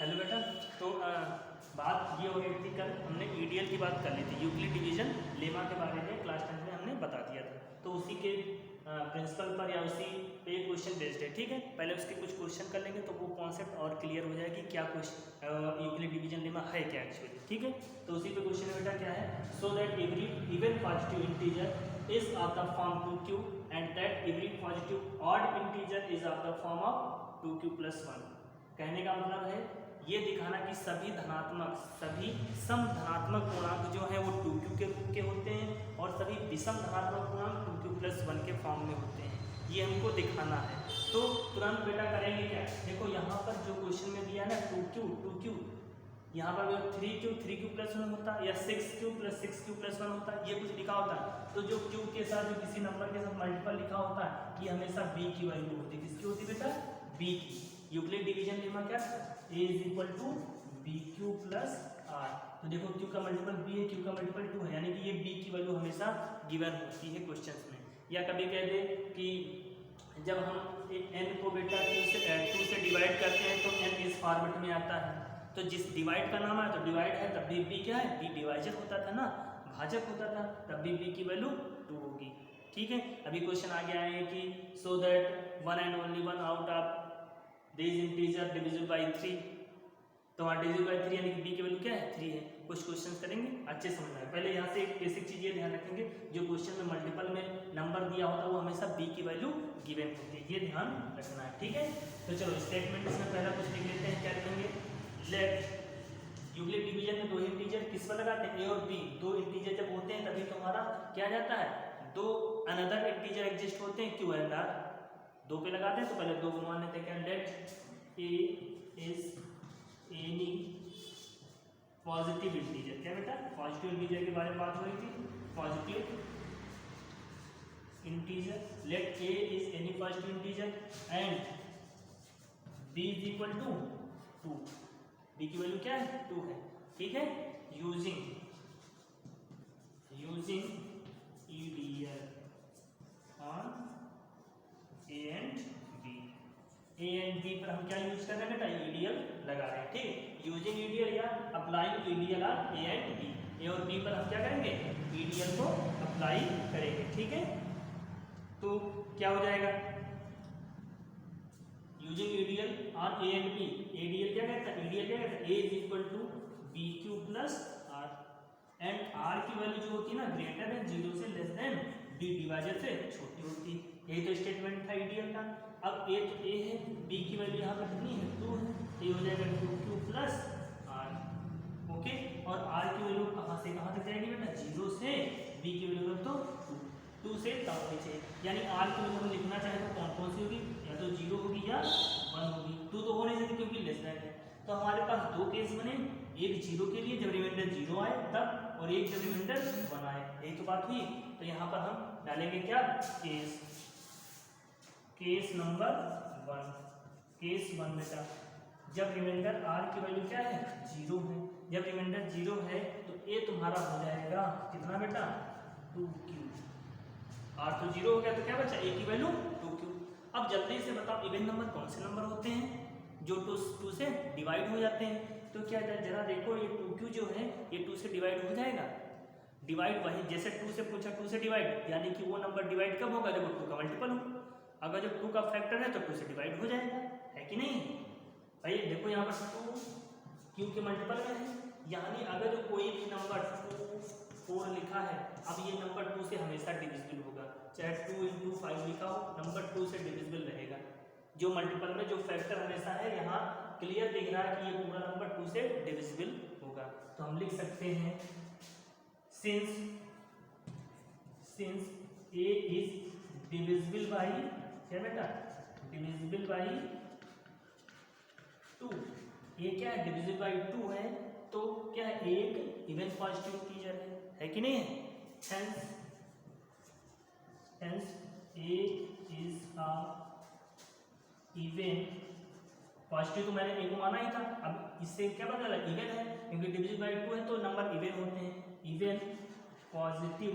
Hello बेटा। तो बात ये हो रही थी, कल हमने ईडीएल की बात कर ली थी, यूक्लिड डिवीजन लेमा के बारे में क्लास 10 में हमने बता दिया था। तो उसी के प्रिंसिपल पर या उसी पे क्वेश्चन बेस्ड है, ठीक है। पहले उसके कुछ क्वेश्चन कर लेंगे तो वो कॉन्सेप्ट और क्लियर हो जाएगी क्या क्वेश्चन यूक्लिड डिवीजन लेमा है क्या एक्चुअली, ठीक है। तो उसी पे क्वेश्चन बेटा क्या है, so that every even positive integer is of the form 2q and that every positive odd integer is of the form of 2q + 1। कहने का मतलब है ये दिखाना कि सभी सम धनात्मक पूर्णांक जो है वो 2q के रूप के होते हैं और सभी विषम धनात्मक पूर्णांक 2q + 1 के फॉर्म में होते हैं, ये हमको दिखाना है। तो तुरंत बेटा करेंगे क्या, देखो यहाँ पर जो क्वेश्चन में दिया है ना 2q, यहाँ पर 3q + 1 होता है या 6q + 6q + 1 होता है, ये कुछ लिखा होता है। तो जो q के साथ जो किसी नंबर के साथ मल्टीपल लिखा होता है ये हमेशा b की वैल्यू होती है। किसकी होती है बेटा, b की। यूक्लिड डिवीजन लेमा क्या, a = bq + r। तो देखो q का मल्टीपल b है, q का मल्टीपल 2 है, यानी कि ये b की वैल्यू हमेशा गिवन होती है क्वेश्चंस में। या कभी कह दे कि जब हम n को बेटा 2 से डिवाइड करते हैं तो n इस फॉर्मेट में आता है। तो जिस डिवाइड का नाम है तो डिवाइड है, तब भी b क्या है, b डिवाइजर होता था ना, भाजक होता था, तब भी b की वैल्यू 2 होगी, ठीक है। अभी क्वेश्चन आगे आए हैं कि so that 1 and only 1 out of this integer divisible by 3। तो डिविजिबल बाय 3 यानी कि b की वैल्यू क्या है, 3 है। कुछ क्वेश्चंस करेंगे, अच्छे समझना है। पहले यहाँ से एक बेसिक चीज ये ध्यान रखेंगे, जो क्वेश्चन में मल्टीपल में नंबर दिया होता है वो हमेशा b की वैल्यू गिवन होती है, ये ध्यान रखना है, ठीक है। तो चलो स्टेटमेंट इसमें पहला कुछ लिख लेते हैं, क्या लिखेंगे, लेट यूक्लिड डिवीजन में दो इंटीजर किस पर लगाते हैं, a और b। दो इंटीजर जब होते हैं तभी तुम्हारा क्या जाता है, दो अनदर इंटीजर एग्जिस्ट होते हैं q and r, दो पे लगाते हैं। तो पहले दो को मान लेते हैं, क्या, let a is any positive integer. क्या बेटा, पॉजिटिव इंटीजर के बारे में बात हो रही थी, positive integer. Let a is any positive integer and b = 2। b की वैल्यू क्या है, 2 है, ठीक है। Using EDL on a and b। a and b पर हम क्या यूज कर रहे हैं बेटा, EDL लगा रहे हैं, ठीक। यूजिंग EDL या applying EDL on a and b। a और b पर हम क्या करेंगे, EDL को अप्लाई करेंगे, ठीक है। तो क्या हो जाएगा, using EDL on a and b। EDL क्या कहता है, a = bq + r and r की वैल्यू जो होती है ना ग्रेटर देन 0 से लेस देन b डिवाइजर से छोटी होती है। यही तो स्टेटमेंट था EDL का। अब a तो a है, b की वैल्यू यहाँ पर कितनी है, 2 है, ये हो जाएगा 2q + r, ओके। और r की वैल्यू कहाँ से कहाँ तक जाएगी बेटा, 0 से b की वैल्यू रख दो 2 से तब नीचे, यानी r की वैल्यू हम लिखना चाहें तो कौन कौन सी होगी, या तो 0 होगी या 1 होगी। 2 तो हो नहीं सकती क्योंकि लेस देन है। तो हमारे पास दो केस बने, एक 0 के लिए जब रिमाइंडर 0 आए तब, और एक जब रिमाइंडर 1 आए, यही तो बात हुई। तो यहाँ पर हम डालेंगे क्या, केस नंबर 1। केस 1 बेटा, जब रिमाइंडर r की वैल्यू क्या है, 0 है। जब रिमाइंडर 0 है तो a तुम्हारा हो जाएगा कितना बेटा, 2q। r तो 0 हो गया तो क्या बचा, a की वैल्यू 2q। अब जल्दी से बताओ इवन नंबर कौन से नंबर होते हैं, जो 2 से डिवाइड हो जाते हैं। तो क्या जरा देखो, ये 2q जो है ये 2 से डिवाइड हो जाएगा। डिवाइड वही जैसे 2 से पूछा, 2 से डिवाइड, यानी कि वो नंबर डिवाइड कब होगा, जब 2 का मल्टीपल हो। अगर जब 2 का फैक्टर है तो 2 से डिवाइड हो जाएगा, है कि नहीं भाई। देखो यहाँ पर 2 q के मल्टीपल में है, यानी अगर जो कोई भी नंबर 2, 4 लिखा है, अब ये नंबर 2 से हमेशा डिविजिबल होगा, चाहे 2 × 5 लिखा हो, नंबर 2 से डिविजिबल रहेगा। जो मल्टीपल में जो फैक्टर हमेशा है, यहाँ क्लियर दिख रहा है कि ये पूरा नंबर 2 से डिविजिबल होगा। तो हम लिख सकते हैं since a is divisible by, क्या बेटा, डिविजिबल बाई 2। ये क्या है, डिविजिबल बाई 2 है, तो क्या है, एक इवन पॉजिटिव इंटीजर है कि नहीं है। Hence a is a even positive, तो मैंने a को माना ही था। अब इससे क्या पता चला, इवन है, क्योंकि डिविजिबल बाई 2 है तो नंबर इवन होते हैं। इवन पॉजिटिव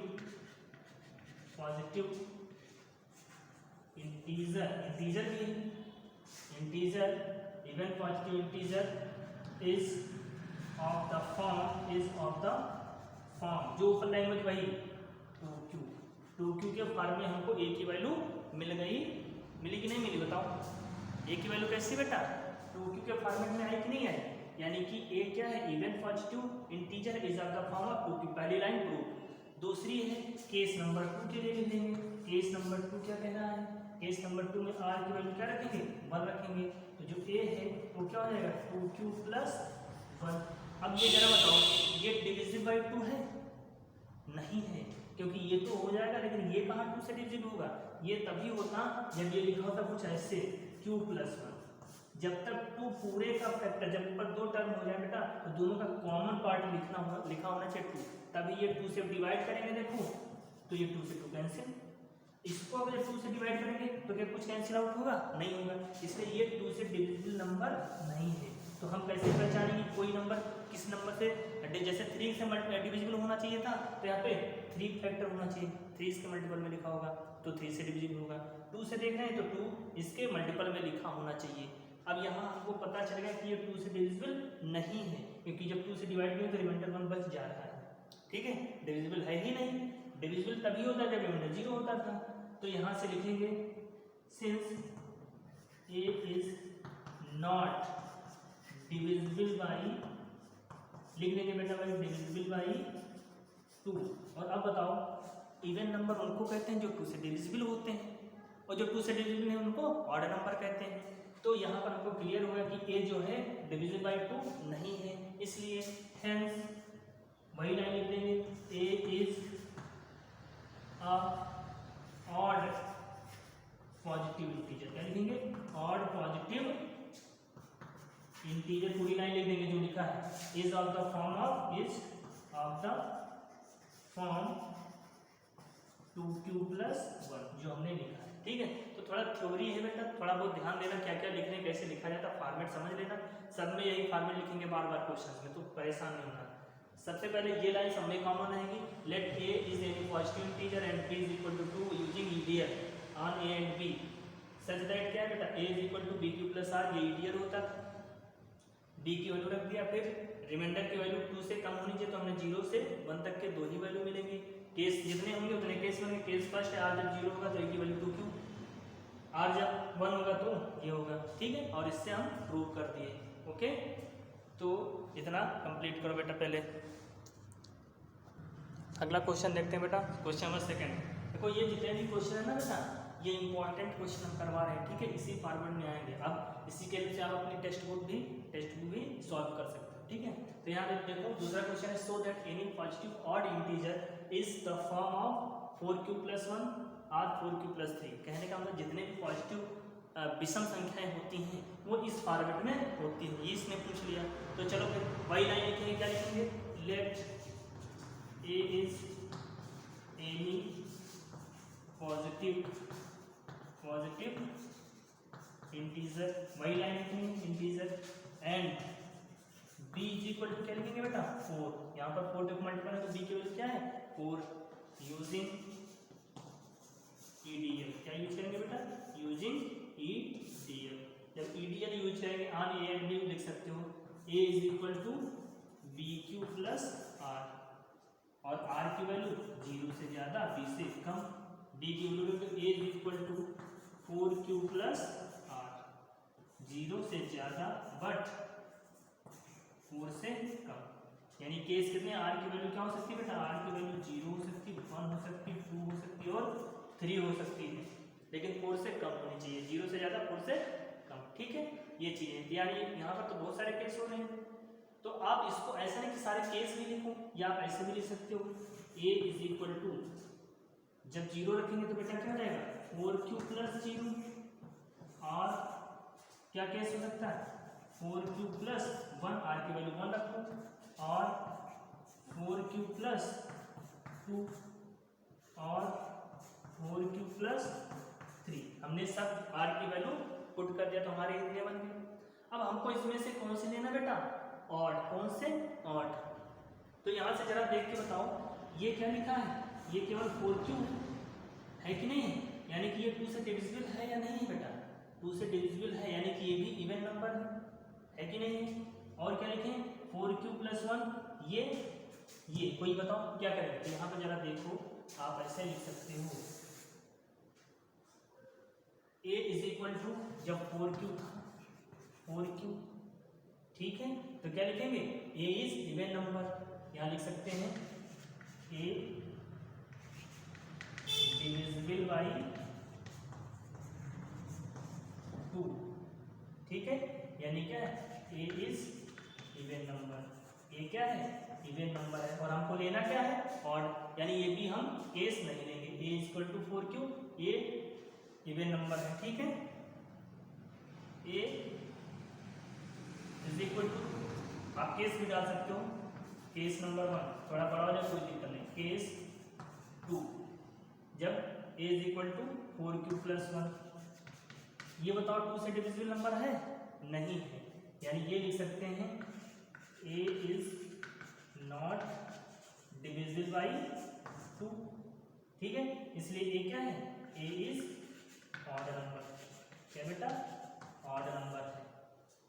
इंटीजर भी है, integer even positive integer is of the form जो ओपन लैंग्वेज वही 2q के फॉर्म में हमको a की वैल्यू मिली कि नहीं मिली बताओ। a की वैल्यू कैसी बेटा 2q के फॉर्मेट में आई कि नहीं आई, यानी कि a क्या है even positive integer is of the form of 2q, पहली लाइन प्रूफ। दूसरी है केस नंबर 2 के लिए लिख देंगे। केस नंबर 2 क्या कह रहा है, केस नंबर 2 में r की वैल्यू क्या रखेंगे 1 रखेंगे, तो जो a है वो क्या हो जाएगा 2q प्लस 1। अब ये जरा बताओ ये डिविजिबल बाई 2 है नहीं है, क्योंकि ये तो हो जाएगा लेकिन ये कहाँ 2 से डिविजिबल होगा, ये तभी होता जब ये लिखा होता कुछ ऐसे q प्लस 1। जब तक 2 पूरे का फैक्टर, जब पर 2 टर्म हो जाए बेटा तो दोनों का कॉमन पार्ट लिखा होना चाहिए 2, तभी ये 2 से डिवाइड करेंगे देखो तो ये 2 से 2 कैंसिल, इसको अगर 2 से डिवाइड करेंगे तो क्या कुछ कैंसिल आउट होगा नहीं होगा, इसलिए ये 2 से डिविजिबल नंबर नहीं है। तो हम कैसे पहचानेंगे कोई नंबर किस नंबर से, जैसे 3 से डिविजिबल होना चाहिए था तो यहाँ पे 3 फैक्टर होना चाहिए, 3 इसके मल्टीपल में लिखा होगा तो 3 से डिविजिबल होगा। 2 से देख रहे हैं तो 2 इसके मल्टीपल में लिखा होना चाहिए। अब यहाँ हमको पता चल गया कि ये 2 से डिविजिबल नहीं है, क्योंकि जब 2 से डिवाइड किया तो रिमाइंडर 1 बच जा रहा है, ठीक है, डिविजिबल है ही नहीं। डिविजिबल तभी होता जब रिमाइंडर 0 होता था। तो यहाँ से लिखेंगे since a is not divisible by, लिख देंगे बेटा भाई डिविजिबल बाई 2। और अब बताओ इवन नंबर उनको कहते हैं जो 2 से डिविजिबल होते हैं, और जो 2 से डिविजिबल है उनको ऑड नंबर कहते हैं। तो यहाँ पर हमको क्लियर हो गया कि a जो है डिविजिबल बाई 2 नहीं है, इसलिए हेंस वही लाइन लिख देंगे a is a odd positive integer. क्या लिखेंगे ऑड पॉजिटिव इंटीजर, पूरी लाइन लिख देंगे जो लिखा है is of the form 2q plus 1 जो हमने लिखा है, ठीक है। तो थोड़ा थ्योरी है बेटा, थोड़ा बहुत ध्यान देना क्या क्या लिखने कैसे लिखा जाता है, फॉर्मेट समझ लेना। सब में यही फॉर्मेट लिखेंगे बार बार क्वेश्चन में, तो परेशान नहीं होना। सबसे पहले ये लाइन सब में कॉमन रहेगी, let a is any positive integer and b is equal to 2 using EDL on a and b such that क्या है बेटा a is equal to bq plus r, ये ईडीएल होता था, b की वैल्यू रख दिया, फिर रिमाइंडर की वैल्यू 2 से कम होनी चाहिए तो हमने 0 से 1 तक के 2 ही वैल्यू मिलेंगे। केस जितने होंगे उतने केस बनेंगे। केस फर्स्ट है r जब 0 होगा तो a की वैल्यू 2q, r जब 1 होगा तो ये होगा, ठीक है। और इससे हम प्रूव कर दिए, ओके। तो इतना कंप्लीट करो बेटा। पहले अगला क्वेश्चन देखते हैं बेटा, क्वेश्चन नंबर 2। देखो ये जितने भी क्वेश्चन है ना बेटा ये इंपॉर्टेंट क्वेश्चन हम करवा रहे हैं, ठीक है, इसी फॉर्मेट में आएंगे। अब इसी के लिए आप अपनी टेक्स्ट बुक भी सॉल्व कर सकते हो, ठीक है। तो यहाँ देखो दूसरा क्वेश्चन है so that any positive odd integer is the form of 4q plus 1 और 4q प्लस 3। कहने का मतलब जितने भी पॉजिटिव विषम संख्याएं होती हैं वो इस फॉर्मेट में होती हैं, ये इसने पूछ लिया। तो चलो फिर वही लाइन लिखेंगे, क्या लिखेंगे let a is any positive integer, वही लाइन लिखेंगे integer, and b is equal to क्या लिखेंगे बेटा 4। यहाँ पर 4 टू मल्टीपल है तो b की वैल्यू क्या है 4 यूजिंग ईडीएल। क्या यूज करेंगे बेटा यूजिंग ईडीएल। जब ईडीएल यूज करेंगे ऑन a एंड b लिख सकते हो a is equal to bq plus r, और r की वैल्यू 0 से ज़्यादा b से कम, b की वैल्यू तो a is equal to 4q plus r, 0 से ज़्यादा बट 4 से कम। यानी केस कितने r की वैल्यू क्या हो सकती है बेटा r की वैल्यू 0 हो सकती है, 1 हो सकती है, 2 हो सकती है और 3 हो सकती है, लेकिन 4 से कम होनी चाहिए, 0 से ज़्यादा 4 से कम, ठीक है। ये चीज़ें यानी यहाँ पर तो बहुत सारे केस हो रहे हैं, तो आप इसको ऐसा नहीं कि सारे केस भी लिखो, या आप ऐसे भी लिख सकते हो a इज इक्वल टू जब 0 रखेंगे तो बेटा क्या हो जाएगा 4q प्लस 0, और क्या केस हो सकता है 4q प्लस 1, r की वैल्यू 1 रखो, और 4q प्लस 2 और 4q प्लस 3। हमने सब r की वैल्यू पुट कर दिया तो हमारे इतने बन गए। अब हमको इसमें से कौन से लेना बेटा ऑड, कौन से ऑड। तो यहाँ से जरा देख के बताओ ये क्या लिखा है, ये केवल 4q है कि नहीं है, यानी कि ये 2 से डिविजिबल है या नहीं है बेटा 2 से डिविजिबल है, यानी कि ये भी इवन नंबर है कि नहीं है। और क्या लिखें 4q + 1 ये कोई बताओ क्या करें। तो यहाँ पे जरा देखो आप ऐसे लिख सकते हो a = जब 4q था 4q, ठीक है, तो क्या लिखेंगे a इज इवन नंबर, यहाँ लिख सकते हैं a डिविजिबल बाई 2, ठीक है, यानी क्या है a is even number, a क्या है इवन नंबर है और हमको लेना क्या है ऑड, यानी ये भी हम केस नहीं लेंगे, a = 4q, ये इवन नंबर है, ठीक है, a = आप केस भी डाल सकते हो, केस नंबर 1 थोड़ा बड़ा हो जाए कोई दिक्कत नहीं, केस 2 जब a = 4q + 1, ये बताओ 2 से डिविजिबल नंबर है नहीं है, यानी ये लिख सकते हैं a is not divisible by 2, ठीक है, इसलिए a क्या है a इज ऑड नंबर, क्या बेटा ऑड नंबर है,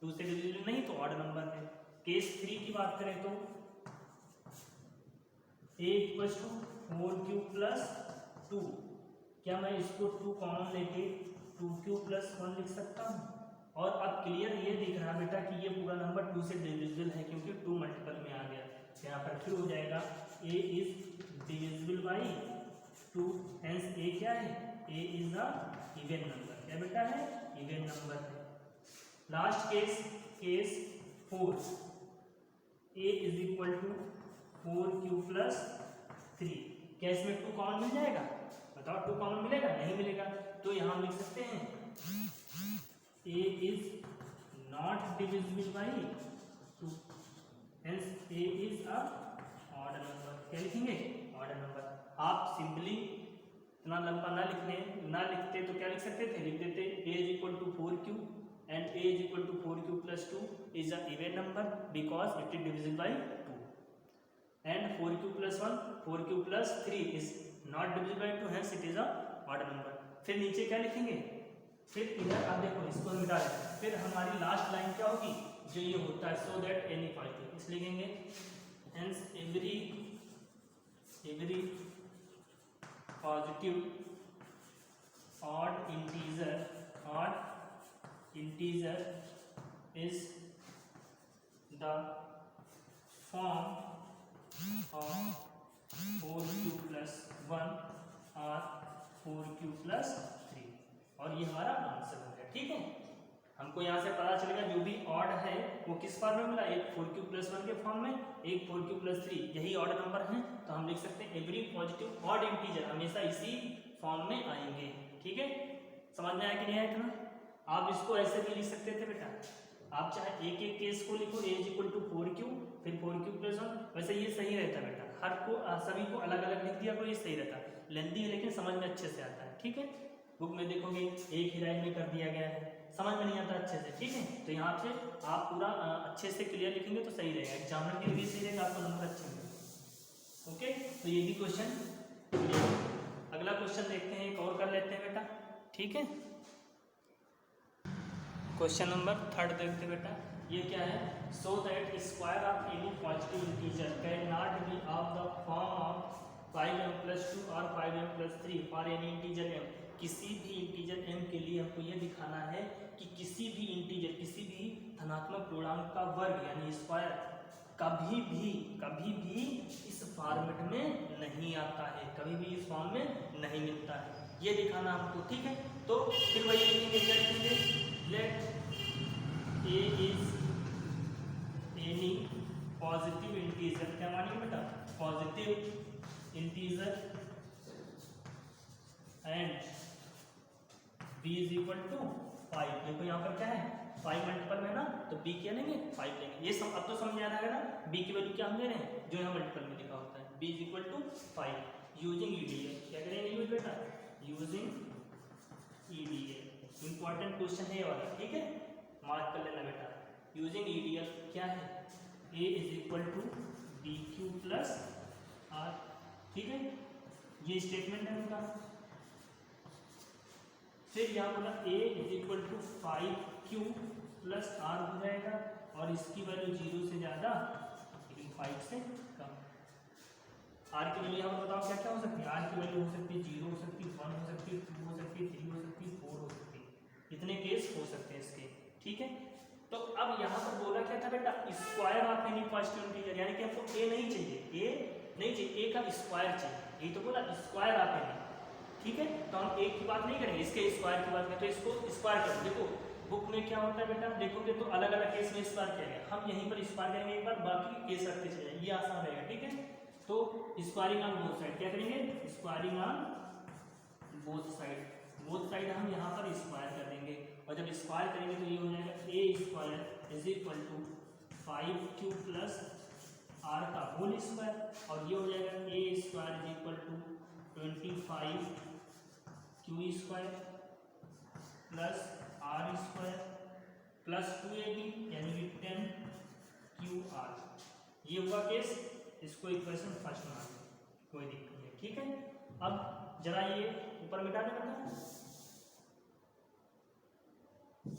2 से डिविजिबल नहीं तो ऑड नंबर है। केस 3 की बात करें तो a = 4q + 2, क्या मैं इसको 2 कॉमन लेके 2q + 1 लिख सकता हूँ, और अब क्लियर ये दिख रहा बेटा कि ये पूरा नंबर 2 से डिविजिबल है क्योंकि 2 मल्टीपल में आ गया, यहाँ पर फिर हो जाएगा a is divisible by 2, hence a क्या है a is a even number, क्या बेटा है इवन नंबर है। Last case case 4, a = 4q + 3, क्या इसमें 2 कॉमन मिल जाएगा, बताओ 2 कॉमन मिलेगा नहीं मिलेगा, तो यहाँ लिख सकते हैं a is not divisible by 2, hence a is a odd number, क्या लिखेंगे ऑड नंबर। आप सिंपली इतना लंबा ना लिखते तो क्या लिख सकते थे, लिख देते a = 4q and a = 4q + 2 is a even number because it is divisible by 2, and 4q + 1 4q + 3 is not divisible by 2, hence it is a odd number। फिर नीचे क्या लिखेंगे, फिर इधर आप देखो इसको मिटा दें, फिर हमारी लास्ट लाइन क्या होगी जो ये होता है सो दैट एनी पॉजिटिव, इसलिए लिखेंगे hence every positive odd integer is the form of 4q + 1 or 4q + 3, और ये हमारा आंसर हो गया, ठीक है। हमको यहाँ से पता चलेगा जो भी ऑड है वो किस फॉर्म में मिला, एक 4q + 1 के फॉर्म में, एक 4q + 3, यही ऑड नंबर हैं, तो हम लिख सकते हैं एवरी पॉजिटिव ऑड इंटीजर हमेशा इसी फॉर्म में आएंगे, ठीक है। समझ में आया कि नहीं आया इतना। आप इसको ऐसे भी लिख सकते थे बेटा, आप चाहे एक एक केस को लिखो a = 4q फिर 4q + 1, वैसे ये सही रहता है बेटा, हर को सभी को अलग अलग लिख दिया कोई सही रहता, लेंदी है लेकिन समझ में अच्छे से आता है, ठीक है। बुक में देखोगे एक ही लाइन में कर दिया गया है, समझ में नहीं आता अच्छे से, ठीक है, तो यहाँ पे आप पूरा अच्छे से क्लियर लिखेंगे तो सही रहेगा, एग्जामिनर के लिए सही रहेगा, आपको नंबर अच्छे मिलेंगे, ओके। तो ये भी क्वेश्चन, अगला क्वेश्चन देखते हैं, एक और कर लेते हैं बेटा, ठीक है। क्वेश्चन नंबर 3 देखते हैं बेटा, ये क्या है, so that square of any positive integer can not be of the form of 5m + 2 और 5m + 3 for any integer m, किसी भी इंटीजर m के लिए हमको ये दिखाना है कि किसी भी इंटीजर, किसी भी धनात्मक पूर्णांक का वर्ग यानी स्क्वायर कभी भी इस फॉर्मेट में नहीं आता है, कभी भी इस फॉर्म में नहीं मिलता है, ये दिखाना हमको, ठीक है। तो फिर वही लिखेंगे, let a is any positive integer, क्या मानेंगे बेटा पॉजिटिव इंटीजर, एंड b = 5, देखो यहाँ पर क्या है 5 मल्टीपल में ना, तो b क्या लेंगे 5 लेंगे, ये सब अब तो समझ आ रहा है ना, b की वैल्यू क्या हम ले रहे हैं जो यहाँ मल्टीपल में लिखा होता है, b = 5 यूजिंग ईडीएल, क्या करेंगे यूज बेटा यूजिंग ईडीएल, इंपॉर्टेंट क्वेश्चन है ये वाला, ठीक है, मार्क कर लेना बेटा। यूजिंग ईडीएल क्या है, a = bq + r, ठीक है, ये स्टेटमेंट है उनका। फिर यहाँ बोला a = 5q प्लस आर हो जाएगा और इसकी वैल्यू 0 से ज़्यादा लेकिन 5 से कम। आर की वैल्यू यहाँ पर बताओ क्या क्या हो सकती है। आर की वैल्यू हो सकती है 0 हो सकती है, 1 हो सकती है, 2 हो सकती है, 3 हो सकती है, 4 हो सकती है। इतने केस हो सकते हैं इसके, ठीक है। तो अब यहाँ पर बोला क्या था बेटा, square of any positive integer, यानी कि हमको ए नहीं चाहिए, ए नहीं चाहिए, ए का स्क्वायर चाहिए। ये तो बोला स्क्वायर ऑफ एनी, ठीक है। तो हम ए की बात नहीं करेंगे, इसके स्क्वायर की बात करें तो इसको स्क्वायर करें। देखो बुक में क्या होता है बेटा, देखोगे तो अलग अलग केस में स्क्वायर किया गया, हम यहीं पर स्क्वायर करेंगे एक बार, बाकी केस रखते चले जाएंगे, ये आसान रहेगा, ठीक है। तो स्क्वायरिंग ऑन बोथ साइड क्या करेंगे, squaring on both side, both side हम यहाँ पर स्क्वायर कर देंगे और जब स्क्वायर करेंगे तो ये हो जाएगा A square is equal to 5q plus R का होल स्क्वायर और ये हो जाएगा A square is equal to 25q square plus R square plus 2ab यानी कि 10qr। ये हुआ केस, इसको इक्वेशन फर्स्ट मान लो, कोई दिक्कत नहीं, ठीक है। अब जरा ये ऊपर मिटा दे बेटा,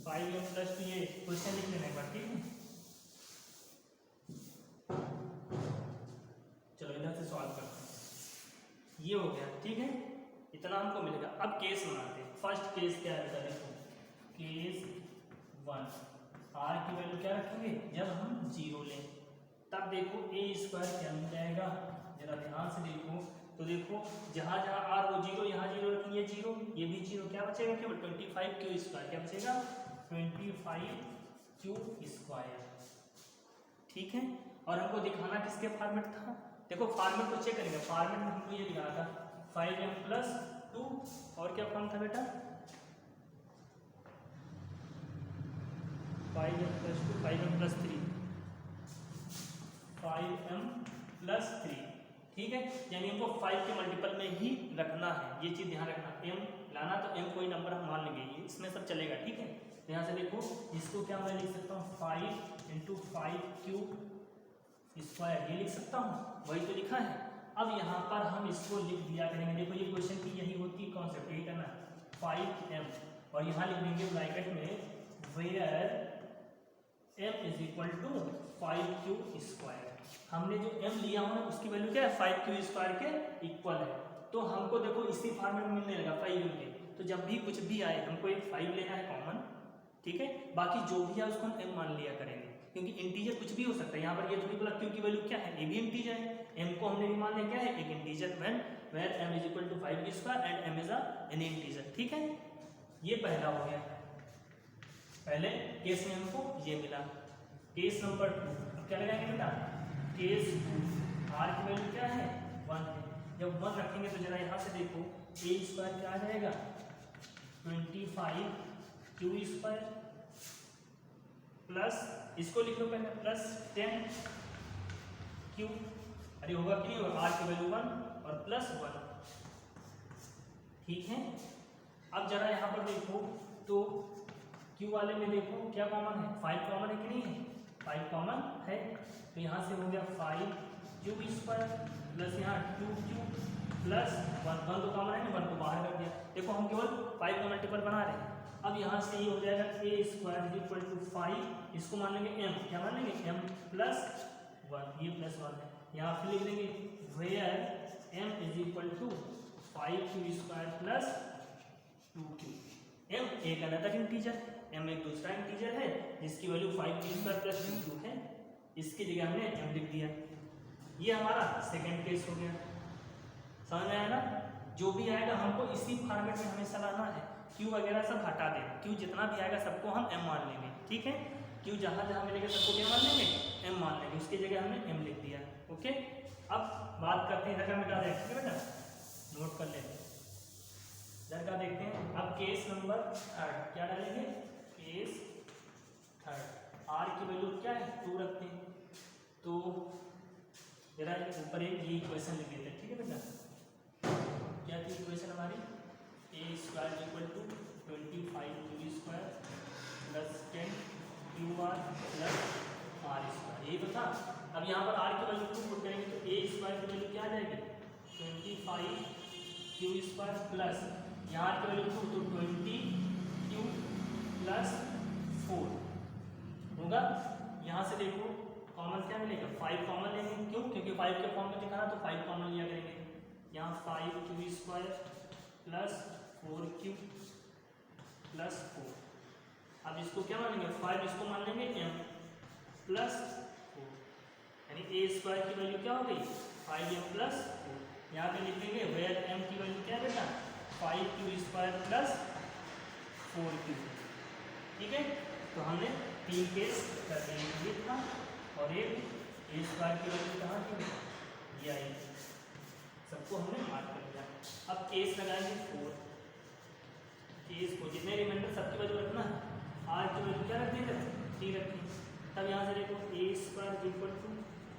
5m प्लस 2, ये क्वेश्चन लिख लेना एक बार, ठीक है। चलो इधर से सॉल्व करते हैं, ये हो गया, ठीक है, इतना हमको मिलेगा। अब केस बनाते हैं। फर्स्ट केस क्या है, देखो केस 1, आर की वैल्यू क्या रखेंगे, जब हम 0 लें तब देखो ए स्क्वायर क्या मिल जाएगा, जरा ध्यान से देखो तो देखो जहाँ जहाँ आर हो 0, यहाँ 0 रखेंगे 0, ये भी 0, क्या बचेगा केवल 25q स्क्वायर, क्या बचेगा 25q स्क्वायर, ठीक है। और हमको दिखाना किसके फॉर्मेट था, देखो फॉर्मेट को चेक करेंगे, फॉर्मेट में हमको ये दिखाना था 5m प्लस 2 और क्या फॉर्म था बेटा 5m plus 2, 5m plus 3, 5m plus 3, ठीक है। यानी हमको 5 के मल्टीपल में ही रखना है, ये चीज़ ध्यान रखना। m लाना तो m कोई नंबर हम मान लेंगे, ये इसमें सब चलेगा, ठीक है। तो यहाँ से देखो इसको क्या मैं लिख सकता हूँ 5 × 5q स्क्वायर, ये लिख सकता हूँ, वही तो लिखा है। अब यहाँ पर हम इसको लिख दिया करेंगे, देखो ये क्वेश्चन की यही होती है कॉन्सेप्ट, यही करना 5m और यहाँ लिख देंगे ब्रैकेट में where m is equal to 5q square. हमने जो m लिया हुआ है उसकी वैल्यू क्या है 5q स्क्वायर के इक्वल है, तो हमको देखो इसी फॉर्मेट में मिलने लगा 5m के, तो जब भी कुछ भी आए हमको एक 5 लेना है कॉमन, ठीक है। बाकी जो भी है उसको हम m मान लिया करेंगे, क्योंकि इंटीजर कुछ भी हो सकता है। यहाँ पर ये थोड़ी बोला q की वैल्यू क्या है, ये भी इंटीजर है, m को हमने भी मान लिया क्या है एक integer, when where m is equal to 5q square and m is an integer, ठीक है। ये पहला हो गया, पहले केस में हमको ये मिला। केस नंबर 2, अब क्या लगाएंगे बेटा, केस 2 आर की वैल्यू क्या है 1 है, जब 1 रखेंगे तो जरा यहाँ से देखो ए स्क्वायर क्या आ जाएगा 25q स्क्वायर प्लस इसको लिख लो पहले प्लस 10q, अरे होगा कि नहीं होगा, आर की वैल्यू 1 और प्लस 1, ठीक है। अब जरा यहाँ पर देखो तो q वाले में देखो क्या कॉमन है, 5 कॉमन है कि नहीं है, 5 कॉमन है, तो यहाँ से हो गया 5q स्क्वायर प्लस यहाँ 2q प्लस 1 तो कॉमन है ना, 1 को बाहर कर दिया। देखो हम केवल 5 का मल्टीपल बना रहे हैं। अब यहाँ से ये हो जाएगा A square is equal to 5, इसको मान लेंगे m, क्या मान लेंगे m प्लस 1, ये प्लस 1 है, यहाँ फिर लिख लेंगे where m is equal to 5q square plus 2q। m एक अनदर इंटीजर, m एक दूसरा इंटीजर है जिसकी value 5q square plus 2q है, इसकी जगह हमने m लिख दिया। ये हमारा सेकेंड केस हो गया, समझ में आया ना। जो भी आएगा हमको इसी फॉर्मेट में हमेशा लाना है, q वगैरह सब हटा दें, q जितना भी आएगा सबको हम m मान लेंगे, ठीक है। q जहाँ जहाँ मिलेगा सबको क्या मान लेंगे m मान लेंगे, उसकी जगह हमने m लिख दिया, ओके। अब बात करते हैं इधर का, मिटा दें, ठीक है बेटा, नोट कर लेते हैं। इधर का देखते हैं। अब केस नंबर 3 क्या डालेंगे, केस 3 r की वैल्यू क्या है 2 रखते हैं, तो जरा ऊपर एक ये इक्वेशन लिख लेते हैं, ठीक है बेटा। क्या थी इक्वेशन हमारी, A square equal to 25q square plus 10qr plus R square, यही तो था। अब यहाँ पर r की वैल्यू 2 पुट करेंगे तो ए स्क्वायर की वैल्यू क्या आ जाएगी 25q स्क्वायर प्लस यहाँ r की वैल्यू 2 तो 20q प्लस 4, होगा। यहाँ से देखो कॉमन क्या मिलेगा, 5 कॉमन लेंगे, क्यों, क्योंकि 5 के फॉर्म में दिखा तो 5 कॉमन लिया करेंगे। यहाँ 5q² प्लस 4q प्लस 4। अब इसको क्या मानेंगे, 5 इसको मान लेंगे m प्लस 4, यानी a² की वैल्यू क्या हो गई 5m प्लस 4। यहाँ पे लिख देंगे वेयर m की वैल्यू क्या है बेटा 5q² प्लस 4q। ठीक है, तो हमने 3 केस कर दिए, ये था और एक a² की वैल्यू कहाँ थी, ये आई, सबको हमने मार्क कर दिया। अब केस लगाएंगे 4, केस को जितने रिमाइंडर सबकी वैल्यू रखना है, r की वैल्यू क्या रख देंगे 3 रखें। तब यहाँ से देखो a² equal to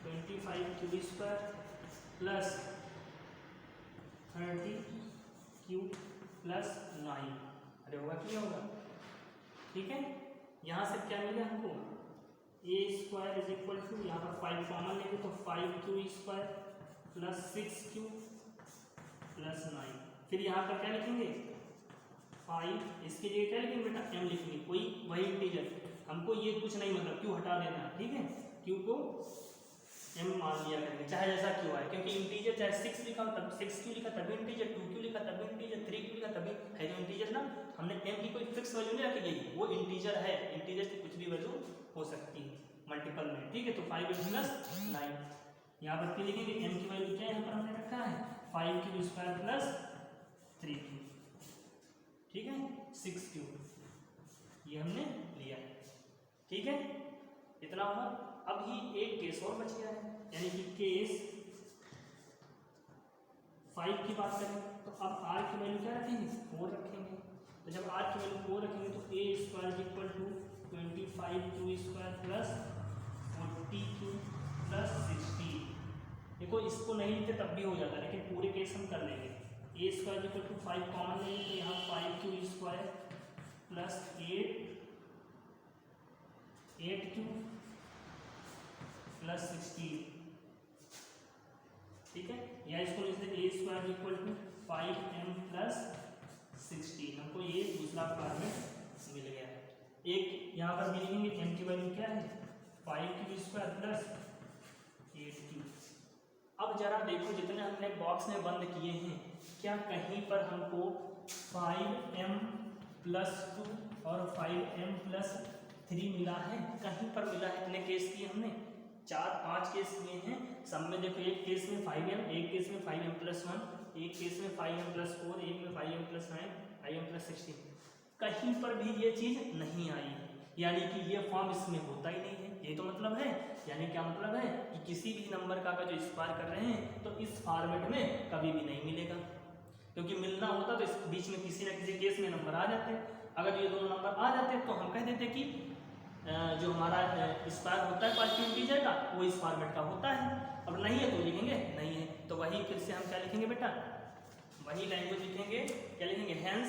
25q² plus 30q plus 9। अरे होगा कि नहीं होगा, ठीक है। यहाँ से क्या मिला हमको a² इज इक्वल टू, यहाँ पर 5 कॉमन लेंगे तो 5q² प्लस 6q प्लस 9। फिर यहाँ पर क्या लिखेंगे 5, इसके लिए क्या लिखेंगे बेटा m लिखेंगे, कोई वही इंटीजर, हमको ये कुछ नहीं मतलब q हटा देना है, ठीक है, q को m मान लिया करेंगे चाहे जैसा q आए, क्योंकि इंटीजर चाहे 6 लिखा हो तब 6q लिखा तभी इंटीजर, 2q लिखा तभी इंटीजर, 3q लिखा तभी है जो इंटीजर ना। हमने m की कोई फिक्स वैल्यू नहीं रखी गई, वो इंटीजर है, इंटीजर की कुछ भी वैल्यू हो सकती है मल्टीपल में, ठीक है। तो 5m प्लस 9, यहाँ पर फिर लिखेंगे m की वैल्यू क्या है, यहाँ पर हमने रखा है 5q² प्लस 3q, ठीक है, 6q, ये हमने लिया, ठीक है, इतना हुआ। अब ही एक केस और बच गया है, यानी कि केस 5 की बात करें तो अब r की वैल्यू क्या रखेंगे 4 रखेंगे। तो जब r की वैल्यू 4 रखेंगे तो a² equal to 25q² plus 40q plus 16। देखो इसको नहीं लिखते तब भी हो जाता है, लेकिन पूरे केस हम कर लेंगे। a² इक्वल टू 5 कॉमन लेंगे तो यहाँ 5q² प्लस 8q प्लस 16, ठीक है, या इसको लिखते a² equal to 5m plus 16। हमको ये दूसरा फॉर्मेट मिल गया है। एक यहाँ पर भी लिखेंगे m की वैल्यू क्या है 5q² प्लस 8q। अब जरा देखो जितने हमने बॉक्स में बंद किए हैं, क्या कहीं पर हमको 5m प्लस 2 और 5m प्लस 3 मिला है, कहीं पर मिला है? इतने केस किए हमने, 4-5 केस किए हैं, सब में देखो एक केस में 5m, एक केस में 5m प्लस 1, एक केस में 5m प्लस 4, एक में 5m प्लस 9, 5m प्लस 16, कहीं पर भी ये चीज़ नहीं आई है, यानी कि ये फॉर्म इसमें होता ही नहीं है। ये तो मतलब है, यानी क्या मतलब है कि किसी भी नंबर का अगर जो स्क्वायर कर रहे हैं तो इस फॉर्मेट में कभी भी नहीं मिलेगा, क्योंकि मिलना होता तो इस बीच में किसी न किसी केस में नंबर आ जाते। अगर ये दोनों नंबर आ जाते तो हम कह देते कि जो हमारा स्क्वायर होता है पॉजिटिव इंटीजर का वो इस फॉर्मेट का होता है। अब नहीं है तो लिखेंगे नहीं है, तो वही फिर से हम क्या लिखेंगे बेटा, वही लैंग्वेज लिखेंगे, क्या लिखेंगे, hence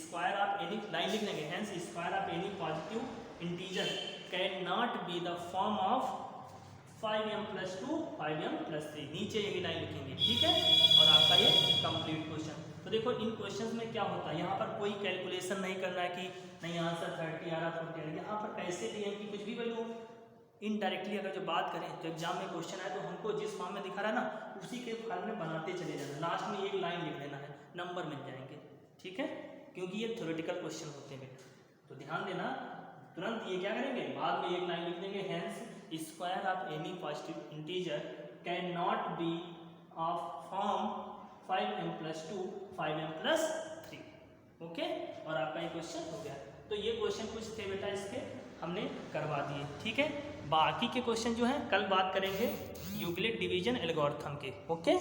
square of any, line लिख लेंगे, hence square of any positive integer can not be the form of 5m plus 2 5m plus 3, नीचे यही लाइन लिखेंगे, ठीक है। और आपका ये कंप्लीट क्वेश्चन। तो देखो इन क्वेश्चंस में क्या होता है, यहाँ पर कोई कैलकुलेशन नहीं करना है कि नहीं आंसर 30 आ रहा 40 आ रहा, यहाँ पर कैसे भी है कि कुछ भी वैल्यू इनडायरेक्टली अगर जो बात करें तो एग्जाम में क्वेश्चन आए तो हमको जिस फॉर्म में दिखा रहा है ना उसी के फॉर्म में बनाते चले जाना, लास्ट में एक लाइन लिख लेना है, नंबर मिल जाएंगे, ठीक है, क्योंकि ये थ्योरेटिकल क्वेश्चन होते हैं बेटा। तो ध्यान देना, तुरंत ये क्या करेंगे, बाद में एक लाइन लिख देंगे, hence square of any positive integer can not be of form 5m plus 2 5m plus 3, okay. और आपका ये क्वेश्चन हो गया। तो ये क्वेश्चन कुछ थे बेटा, इसके हमने करवा दिए, ठीक है। बाकी के क्वेश्चन जो हैं कल बात करेंगे यूक्लिड डिवीजन एल्गोरिथम के, ओके।